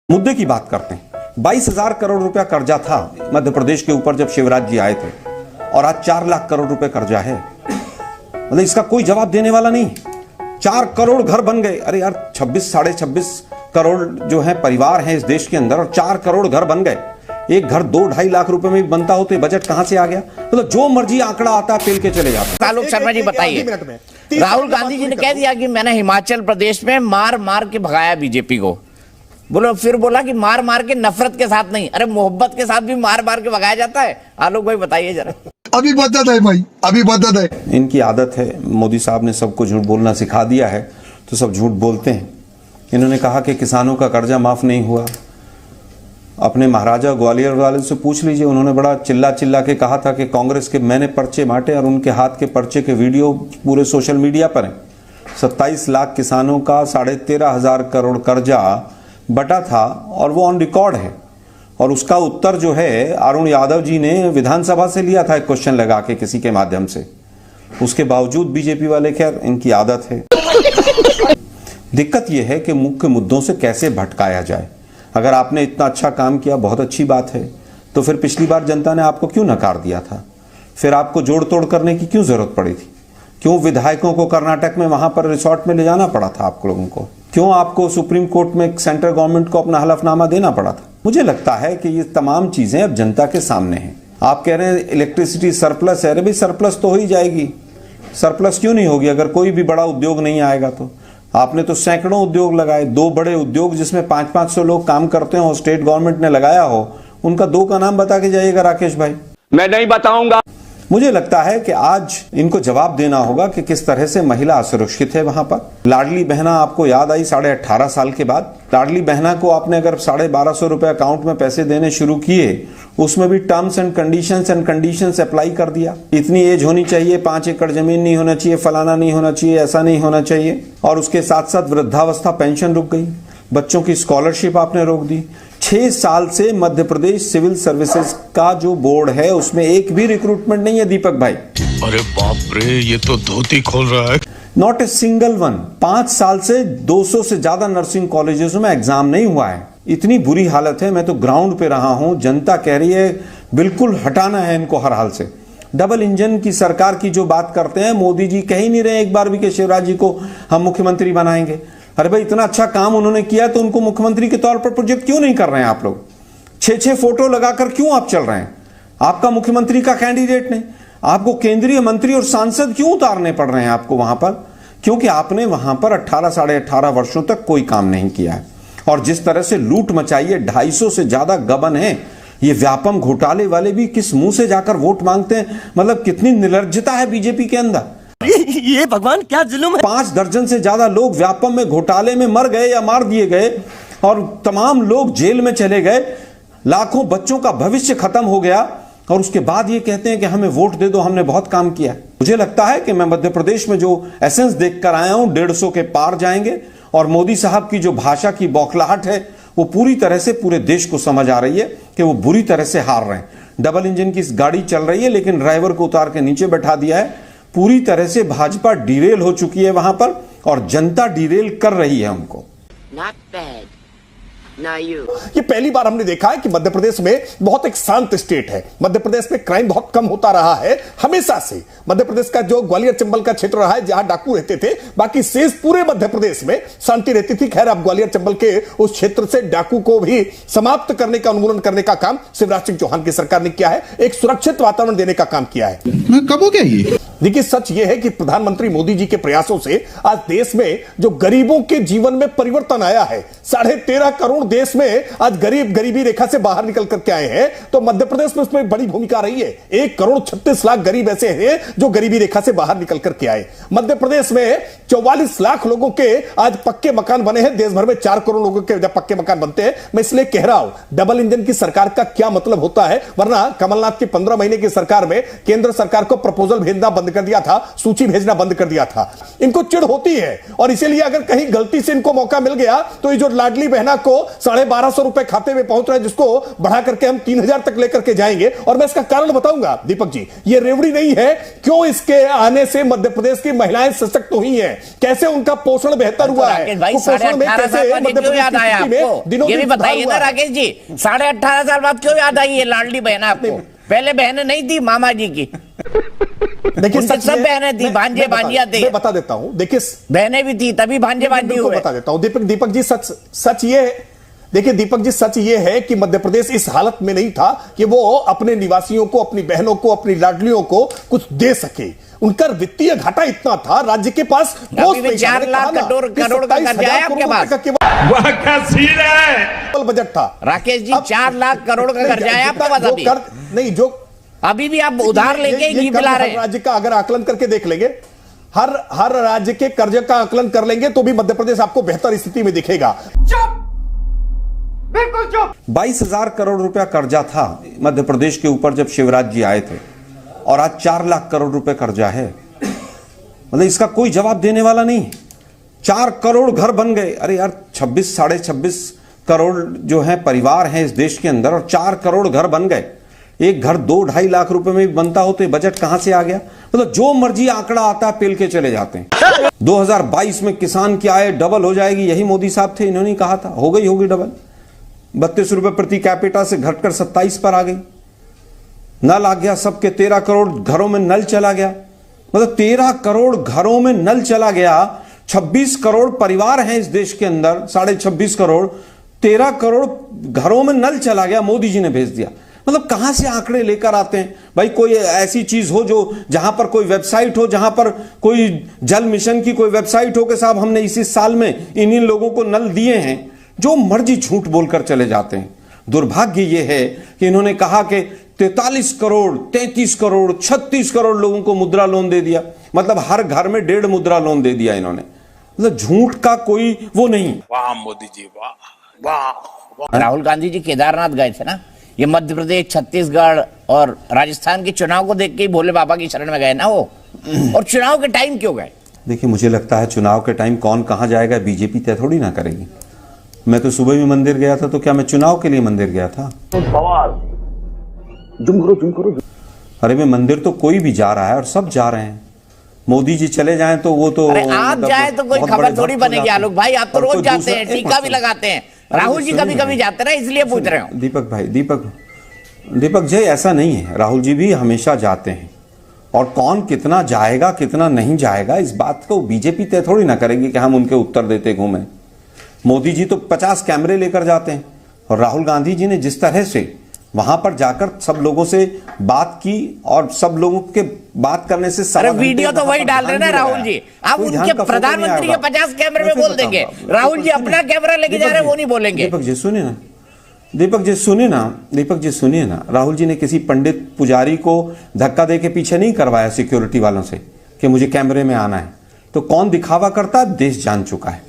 मुद्दे की बात करते हैं। 22,000 करोड़ रुपया कर्जा था मध्य प्रदेश के ऊपर जब शिवराज जी आए थे, और आज 4 लाख करोड़ रुपए कर्जा है। मतलब इसका कोई जवाब देने वाला नहीं। 4 करोड़ घर बन गए। अरे यार, 26 साढ़े 26 करोड़ जो है परिवार हैं इस देश के अंदर, और 4 करोड़ घर बन गए। एक घर 2-2.5 लाख रुपए में बनता हो तो ये बजट कहां से आ गया? मतलब जो मर्जी आंकड़ा आता है पेल के चले जाते हैं। आलोक शर्मा जी बताइए, राहुल गांधी जी ने कह दिया कि मैंने हिमाचल प्रदेश में मार मार के भगाया बीजेपी को। बोलो, फिर बोला कि मार मार के नफरत के साथ नहीं, अरे मोहब्बत के साथ भी मार मार के भगाया जाता है। आलोक भाई बताइए जरा। अभी बदत है भाई, अभी बदत है। इनकी आदत है, मोदी साहब ने सबको झूठ बोलना सिखा दिया है तो सब झूठ बोलते हैं। इन्होंने कहा कि किसानों का कर्जा माफ नहीं हुआ। अपने महाराजा ग्वालियर वाले से पूछ लीजिए, उन्होंने बड़ा चिल्ला चिल्ला के कहा था कि कांग्रेस के मैंने पर्चे बांटे, और उनके हाथ के पर्चे के वीडियो पूरे सोशल मीडिया पर हैं। 27 लाख किसानों का 13,500 करोड़ कर्जा बटा था, और वो ऑन रिकॉर्ड है। और उसका उत्तर जो है अरुण यादव जी ने विधानसभा से लिया था, एक क्वेश्चन लगा के किसी के माध्यम से। उसके बावजूद बीजेपी वाले, खैर इनकी आदत है। दिक्कत यह है कि मुख्य मुद्दों से कैसे भटकाया जाए। अगर आपने इतना अच्छा काम किया, बहुत अच्छी बात है, तो फिर पिछली बार जनता ने आपको क्यों नकार दिया था? फिर आपको जोड़ तोड़ करने की क्यों जरूरत पड़ी थी? क्यों विधायकों को कर्नाटक में वहां पर रिसोर्ट में ले जाना पड़ा था आप लोगों को? क्यों आपको सुप्रीम कोर्ट में सेंट्रल गवर्नमेंट को अपना हलफनामा देना पड़ा था? मुझे लगता है कि ये तमाम चीजें अब जनता के सामने हैं। आप कह रहे हैं इलेक्ट्रिसिटी सरप्लस है। अरे भाई, सरप्लस तो हो ही जाएगी। सरप्लस क्यों नहीं होगी अगर कोई भी बड़ा उद्योग नहीं आएगा तो? आपने तो सैकड़ों उद्योग लगाए, 2 बड़े उद्योग जिसमें 500-500 लोग काम करते हो, स्टेट गवर्नमेंट ने लगाया हो, उनका 2 का नाम बता के जाइएगा राकेश भाई। मैं नहीं बताऊंगा। मुझे लगता है कि आज इनको जवाब देना होगा कि किस तरह से महिला असुरक्षित है वहां पर। लाडली बहना आपको याद आई 18.5 साल के बाद। लाडली बहना को आपने अगर 1,250 रुपए अकाउंट में पैसे देने शुरू किए, उसमें भी टर्म्स एंड कंडीशंस अप्लाई कर दिया। इतनी एज होनी चाहिए, 5 एकड़ जमीन नहीं होना चाहिए, फलाना नहीं होना चाहिए, ऐसा नहीं होना चाहिए। और उसके साथ साथ वृद्धावस्था पेंशन रुक गई, बच्चों की स्कॉलरशिप आपने रोक दी। 6 साल से मध्य प्रदेश सिविल सर्विसेज का जो बोर्ड है उसमें एक भी रिक्रूटमेंट नहीं है दीपक भाई। अरे बाप रे, ये तो धोती खोल रहा है। Not a single one. 5 साल से 200 से ज्यादा नर्सिंग कॉलेजेस में एग्जाम नहीं हुआ है। इतनी बुरी हालत है। मैं तो ग्राउंड पे रहा हूं, जनता कह रही है बिल्कुल हटाना है इनको हर हाल से। डबल इंजन की सरकार की जो बात करते हैं, मोदी जी कह ही नहीं रहे एक बार भी कि शिवराज जी को हम मुख्यमंत्री बनाएंगे। अरे भाई, इतना अच्छा काम उन्होंने किया तो उनको मुख्यमंत्री के तौर पर प्रोजेक्ट क्यों नहीं कर रहे हैं आप लोग? 6-6 फोटो लगाकर क्यों आप चल रहे हैं? आपका मुख्यमंत्री का कैंडिडेट नहीं, आपको केंद्रीय मंत्री और सांसद क्यों उतारने पड़ रहे हैं आपको वहां पर? क्योंकि आपने वहां पर 18 साढ़े 18 वर्षों तक कोई काम नहीं किया है। और जिस तरह से लूट मचाई है, 250 से ज्यादा गबन है। ये व्यापम घोटाले वाले भी किस मुंह से जाकर वोट मांगते हैं? मतलब कितनी निर्लज्जता है बीजेपी के अंदर। ये भगवान क्या जुल्म है। 5 दर्जन से ज्यादा लोग व्यापम में घोटाले में मर गए या मार दिए गए, और तमाम लोग जेल में चले गए। लाखों बच्चों का भविष्य खत्म हो गया, और उसके बाद ये कहते हैं कि हमें वोट दे दो, हमने बहुत काम किया। मुझे लगता है कि मैं मध्य प्रदेश में जो एसेंस देखकर आया हूं, 150 के पार जाएंगे। और मोदी साहब की जो भाषा की बौखलाहट है, वो पूरी तरह से पूरे देश को समझ आ रही है कि वो बुरी तरह से हार रहे हैं। डबल इंजन की गाड़ी चल रही है, लेकिन ड्राइवर को उतार के नीचे बैठा दिया है। पूरी तरह से भाजपा डिरेल हो चुकी है वहां पर, और जनता डिरेल कर रही है उनको। Not bad. Now you. ये पहली बार हमने देखा है कि मध्य प्रदेश में बहुत एक शांत स्टेट है। मध्य प्रदेश में क्राइम बहुत कम होता रहा है हमेशा से। मध्य प्रदेश का जो ग्वालियर चंबल का क्षेत्र रहा है जहां डाकू रहते थे, बाकी शेष पूरे मध्य प्रदेश में शांति रहती थी। खैर, अब ग्वालियर चंबल के उस क्षेत्र से डाकू को भी समाप्त करने का, उन्मूलन करने का काम शिवराज सिंह चौहान की सरकार ने किया है। एक सुरक्षित वातावरण देने का काम किया है। कब हो गया ये? देखिए, सच यह है कि प्रधानमंत्री मोदी जी के प्रयासों से आज देश में जो गरीबों के जीवन में परिवर्तन आया है। 13.5 करोड़ देश में आज गरीबी रेखा से बाहर निकल करके आए हैं, तो मध्य प्रदेश में उसमें बड़ी भूमिका रही है। 1 करोड़ 36 लाख गरीब ऐसे हैं जो गरीबी रेखा से बाहर निकल करके आए। मध्य प्रदेश में 44 लाख लोगों के आज पक्के मकान बने हैं। देश भर में 4 करोड़ लोगों के जब पक्के मकान बनते हैं। मैं इसलिए कह रहा हूं, डबल इंजन की सरकार का क्या मतलब होता है। वरना कमलनाथ की 15 महीने की सरकार में केंद्र सरकार को प्रपोजल भेजना बंद कर दिया था, सूची भेजना बंद कर दिया था। इनको चिढ़ होती है, और इसीलिए अगर कहीं गलती से इनको मौका मिल गया तो ये जो लाडली बहना को 1250 रुपए खाते में पहुंच रहा है, जिसको बढ़ा करके हम 3000 तक लेकर के जाएंगे। और मैं इसका कारण बताऊंगा दीपक जी, ये रेवड़ी नहीं है। क्यों इसके आने से मध्य प्रदेश की महिलाएं सशक्त हुई हैं, कैसे उनका पोषण बेहतर हुआ है, भाई, पोषण में कैसे मध्य प्रदेश याद आया की आपको? ये भी बताइए ना राकेश जी, 18.5 साल बाद क्यों याद आई ये लाडली बहन आपको? पहले बहनें नहीं थी मामा जी की, देखिए सब बहनें थी, भांजे भांजिया थे। मैं बता देता हूं, देखिए बहनें भी थी तभी भांजे भांजी हुए। बता देता हूं दीपक जी, सच ये है, देखिए दीपक जी, सच ये है कि मध्य प्रदेश इस हालत में नहीं था कि वो अपने निवासियों को, अपनी बहनों को, अपनी लाडलियों को कुछ दे सके। उनका वित्तीय घाटा इतना था, राज्य के पास 4 लाख करोड़ का कर्जा है आपके पास। वह क्या सीन है? बजट था राकेश जी, 4 लाख करोड़ का कर्जा है आपके पास अभी। नहीं, जो अभी भी आप उधार लेके ही पिला रहे हैं। राज्य का अगर आकलन करके देख लेंगे, हर राज्य के कर्जे का आकलन कर लेंगे तो भी मध्य प्रदेश आपको बेहतर स्थिति में दिखेगा। बिल्कुल चुप। 22,000 करोड़ रुपया कर्जा था मध्य प्रदेश के ऊपर जब शिवराज जी आए थे, और आज 4 लाख करोड़ रुपए कर्जा है। मतलब इसका कोई जवाब देने वाला नहीं। 4 करोड़ घर बन गए। अरे यार, 26 साढ़े 26 करोड़ जो है परिवार हैं इस देश के अंदर, और 4 करोड़ घर बन गए। एक घर 2-2.5 लाख रुपए में भी बनता हो तो ये बजट कहां से आ गया? मतलब जो मर्जी आंकड़ा आता है पेल के चले जाते हैं। 2022 में किसान की आय डबल हो जाएगी, यही मोदी साहब थे, इन्होंने कहा था। हो गई होगी डबल। 32 रुपए प्रति कैपिटा से घटकर 27 पर आ गई। नल आ गया सबके, 13 करोड़ घरों में नल चला गया। मतलब 13 करोड़ घरों में नल चला गया। 26 करोड़ परिवार हैं इस देश के अंदर, 26.5 करोड़, 13 करोड़ घरों में नल चला गया, मोदी जी ने भेज दिया। मतलब कहां से आंकड़े लेकर आते हैं भाई? कोई ऐसी चीज हो जो जहां पर कोई वेबसाइट हो, जहां पर कोई जल मिशन की कोई वेबसाइट हो कि साहब हमने इसी साल में इन लोगों को नल दिए हैं। जो मर्जी झूठ बोलकर चले जाते हैं। दुर्भाग्य यह है कि इन्होंने कहा कि 43 करोड़, 33 करोड़, 36 करोड़ लोगों को मुद्रा लोन दे दिया। मतलब हर घर में 1.5 मुद्रा लोन दे दिया इन्होंने। मतलब झूठ का कोई वो नहीं। वाह मोदी जी, वाह वाह। राहुल गांधी जी केदारनाथ गए थे ना, ये मध्य प्रदेश, छत्तीसगढ़ और राजस्थान के चुनाव को देख के ही भोले बाबा की शरण में गए ना वो। और चुनाव के टाइम क्यों गए? देखिए, मुझे लगता है चुनाव के टाइम कौन कहां जाएगा बीजेपी तय थोड़ी ना करेगी। मैं तो सुबह भी मंदिर गया था, तो क्या मैं चुनाव के लिए मंदिर गया था? अरे मैं मंदिर तो कोई भी जा रहा है और सब जा रहे हैं। मोदी जी चले जाएं तो वो तो, अरे आप जाए तो कोई खबर थोड़ी बनेगी। आलोक भाई, आप तो रोज जाते हैं, टीका भी लगाते हैं। राहुल जी कभी कभी जाते रहे, इसलिए पूछ रहे हो। दीपक भाई, दीपक जी, ऐसा नहीं है। राहुल जी भी हमेशा जाते हैं, और कौन कितना जाएगा कितना नहीं जाएगा इस बात को बीजेपी तय थोड़ी ना करेगी कि हम उनके उत्तर देते घूमें। मोदी जी तो 50 कैमरे लेकर जाते हैं, और राहुल गांधी जी ने जिस तरह से वहां पर जाकर सब लोगों से बात की, और सब लोगों के बात करने से अरे वीडियो तो वही डाल रहे हैं ना राहुल जी। आप उनके प्रधानमंत्री के 50 कैमरे में बोल देंगे, राहुल जी अपना कैमरा लेके जा रहे हैं वो नहीं बोलेंगे। दीपक जी सुनिए ना, दीपक जी सुनिए ना। राहुल जी ने किसी पंडित पुजारी को धक्का दे के पीछे नहीं करवाया सिक्योरिटी वालों से कि मुझे कैमरे में आना है। तो कौन दिखावा करता है, देश जान चुका है।